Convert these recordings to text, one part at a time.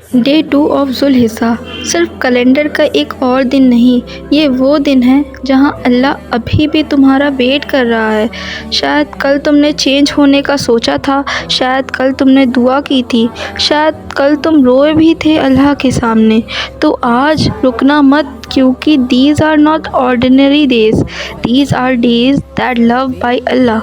Day 2 of Dhul Hijjah सिर्फ calendar का एक और दिन नहीं, ये वो दिन है जहाँ अल्लाह अभी भी तुम्हारा वेट कर रहा है। शायद कल तुमने चेंज होने का सोचा था, शायद कल तुमने दुआ की थी, शायद कल तुम रोए भी थे अल्लाह के सामने। तो आज रुकना मत, क्योंकि these are not ordinary days, these are days that love by Allah।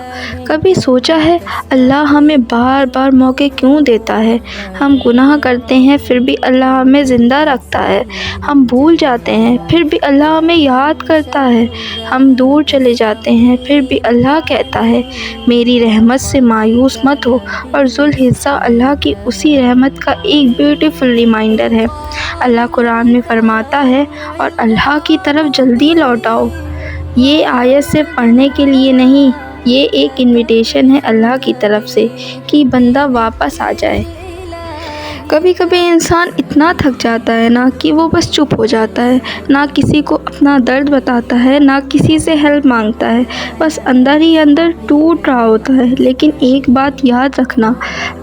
कभी सोचा है अल्लाह हमें बार बार मौके क्यों देता है? हम गुनाह करते हैं फिर भी अल्लाह हमें ज़िंदा रखता है। हम भूल जाते हैं फिर भी अल्लाह हमें याद करता है। हम दूर चले जाते हैं फिर भी अल्लाह कहता है मेरी रहमत से मायूस मत हो। और ज़ुल्हिज्जा अल्लाह की उसी रहमत का एक ब्यूटीफुल रिमाइंडर है। अल्लाह कुरान में फरमाता है और अल्लाह की तरफ जल्दी लौटाओ। ये आयत सिर्फ पढ़ने के लिए नहीं, ये एक इनविटेशन है अल्लाह की तरफ से कि बंदा वापस आ जाए। कभी कभी इंसान इतना थक जाता है ना कि वो बस चुप हो जाता है, ना किसी को अपना दर्द बताता है, ना किसी से हेल्प मांगता है, बस अंदर ही अंदर टूट रहा होता है। लेकिन एक बात याद रखना,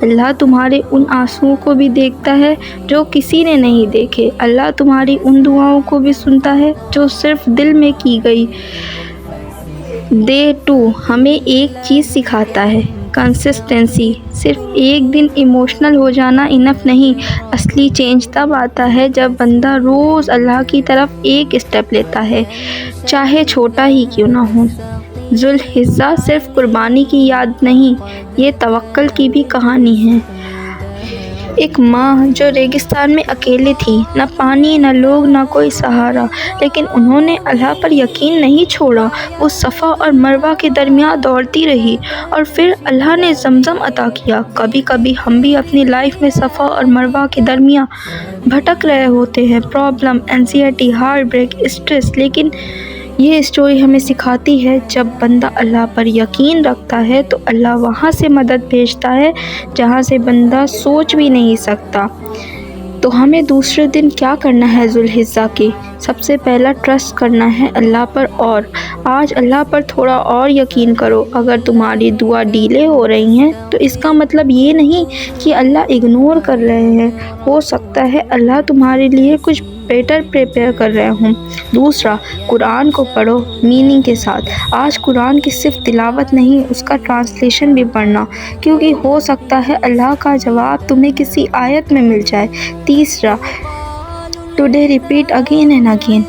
अल्लाह तुम्हारे उन आंसुओं को भी देखता है जो किसी ने नहीं देखे। अल्लाह तुम्हारी उन दुआओं को भी सुनता है जो सिर्फ दिल में की गई। डे 2 हमें एक चीज़ सिखाता है, कंसिस्टेंसी। सिर्फ एक दिन इमोशनल हो जाना इनफ नहीं, असली चेंज तब आता है जब बंदा रोज़ अल्लाह की तरफ एक स्टेप लेता है, चाहे छोटा ही क्यों ना हो। ज़ुल्हिज्जा सिर्फ कुर्बानी की याद नहीं, ये तवक्कल की भी कहानी है। एक माँ जो रेगिस्तान में अकेली थी, न पानी, न लोग, न कोई सहारा, लेकिन उन्होंने अल्लाह पर यकीन नहीं छोड़ा। वो सफ़ा और मरवा के दरमियान दौड़ती रही और फिर अल्लाह ने ज़मज़म अता किया। कभी कभी हम भी अपनी लाइफ में सफ़ा और मरवा के दरमियान भटक रहे होते हैं, problem, anxiety, heart break, stress. लेकिन ये स्टोरी हमें सिखाती है जब बंदा अल्लाह पर यकीन रखता है तो अल्लाह वहाँ से मदद भेजता है जहाँ से बंदा सोच भी नहीं सकता। तो हमें दूसरे दिन क्या करना है ज़ुल्हिज्जा के? सबसे पहला ट्रस्ट करना है अल्लाह पर, और आज अल्लाह पर थोड़ा और यकीन करो। अगर तुम्हारी दुआ डिले हो रही हैं तो इसका मतलब ये नहीं कि अल्लाह इग्नोर कर रहे हैं। हो सकता है अल्लाह तुम्हारे लिए कुछ बेटर प्रिपेयर कर रहे हूँ। दूसरा, कुरान को पढ़ो मीनिंग के साथ। आज कुरान की सिर्फ तिलावत नहीं, उसका ट्रांसलेशन भी पढ़ना, क्योंकि हो सकता है अल्लाह का जवाब तुम्हें किसी आयत में मिल जाए। तीसरा, today repeat again and again.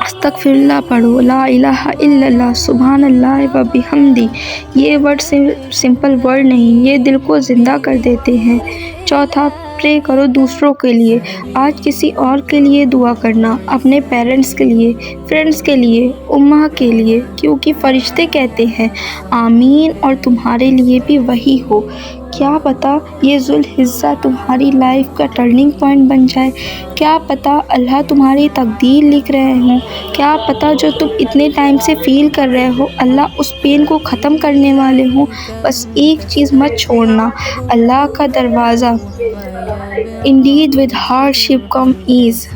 अस्तगफिरुल्लाह पढ़ो, ला इलाहा इल्लल्लाह, सुभानअल्लाह व बिहम्दी। ये वर्ड सिंपल वर्ड नहीं, ये दिल को ज़िंदा कर देते हैं। चौथा, प्रे करो दूसरों के लिए। आज किसी और के लिए दुआ करना, अपने पेरेंट्स के लिए, फ्रेंड्स के लिए, उम्मा के लिए, क्योंकि फरिश्ते कहते हैं आमीन, और तुम्हारे लिए भी वही हो। क्या पता ये ज़ुल्हिज्जा तुम्हारी लाइफ का टर्निंग पॉइंट बन जाए। क्या पता अल्लाह तुम्हारी तकदीर लिख रहे हों। क्या पता जो तुम इतने टाइम से फ़ील कर रहे हो अल्लाह उस पेन को ख़त्म करने वाले हों। बस एक चीज़ मत छोड़ना, अल्लाह का दरवाज़ा। Indeed with hardship come ease.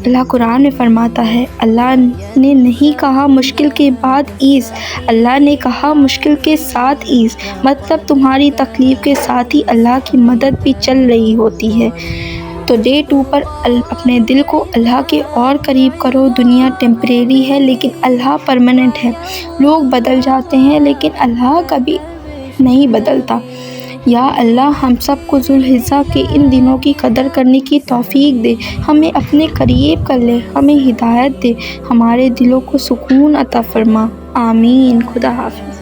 Allah Quran में फरमाता है, अल्लाह ने नहीं कहा मुश्किल के बाद ईज़, अल्लाह ने कहा मुश्किल के साथ ईज़। मतलब तुम्हारी तकलीफ़ के साथ ही अल्लाह की मदद भी चल रही होती है। तो डे 2 पर अपने दिल को अल्लाह के और करीब करो। दुनिया टेम्परेरी है लेकिन अल्लाह परमानेंट है। लोग बदल जाते हैं लेकिन अल्लाह कभी नहीं बदलता। या अल्लाह हम सबको ज़ुल्हिज्जा के इन दिनों की कदर करने की तौफीक दे, हमें अपने करीब कर ले, हमें हिदायत दे, हमारे दिलों को सुकून अता फरमा। आमीन। खुदा हाफ़िज़।